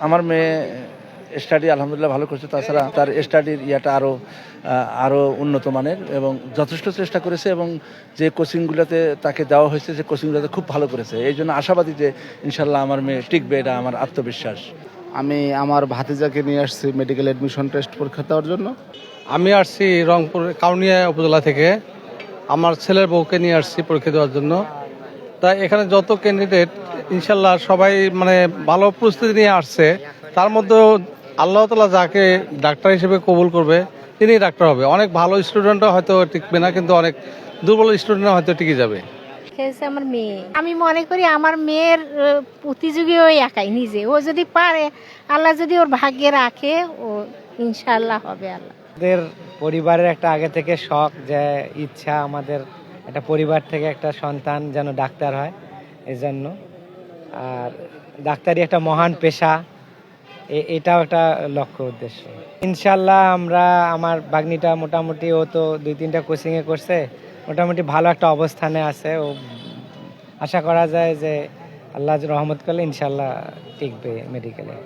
আমার মেয়ে স্টাডি আলহামদুলিল্লাহ ভালো করছে, তাছাড়া তার স্টাডির ইয়াটা আরও উন্নত মানের এবং যথেষ্ট চেষ্টা করেছে, এবং যে কোচিংগুলোতে তাকে দেওয়া হয়েছে যে কোচিংগুলোতে খুব ভালো করেছে। এই জন্য আশাবাদী যে ইনশাল্লাহ আমার মেয়ে টিকবে, এটা আমার আত্মবিশ্বাস। আমি আমার ভাতিজাকে নিয়ে আসছি মেডিকেল অ্যাডমিশন টেস্ট পরীক্ষা দেওয়ার জন্য। আমি আসছি রংপুর কাউনিয়া উপজেলা থেকে, আমার ছেলের বউকে নিয়ে আসছি পরীক্ষা দেওয়ার জন্য। তাই এখানে যত ক্যান্ডিডেট ইনশাল্লাহ সবাই মানে ভালো প্রস্তুতি নিয়ে আসছে। তার মধ্যেও আল্লাহ তাআলা যাকে ডাক্তার হিসেবে কবুল করবে তিনি ডাক্তার হবে। অনেক ভালো স্টুডেন্টও হয়তো টিকবে না, কিন্তু অনেক দুর্বল স্টুডেন্টও হয়তো টিকে যাবে। খেয়েছে আমার মেয়ে। আমি মনে করি আমার মেয়ের প্রতিযোগী ওই একাই নিজে, ও যদি পারে, আল্লাহ যদি ওর ভাগ্যে রাখে, ও ইনশাআল্লাহ হবে। আল্লাহ আমাদের পরিবারের একটা আগে থেকে শখ, যে ইচ্ছা আমাদের একটা পরিবার থেকে একটা সন্তান যেন ডাক্তার হয়, এই জন্য। আর ডাক্তারি একটা মহান পেশা, এটাও একটা লক্ষ্য উদ্দেশ্য। ইনশাল্লাহ আমার ভাগ্নিটা মোটামুটি, ও তো 2-3টা কোচিংয়ে করছে, মোটামুটি ভালো একটা অবস্থানে আছে। ও আশা করা যায় যে আল্লাহ রহমত করলে ইনশাল্লাহ টিকবে মেডিকেলে।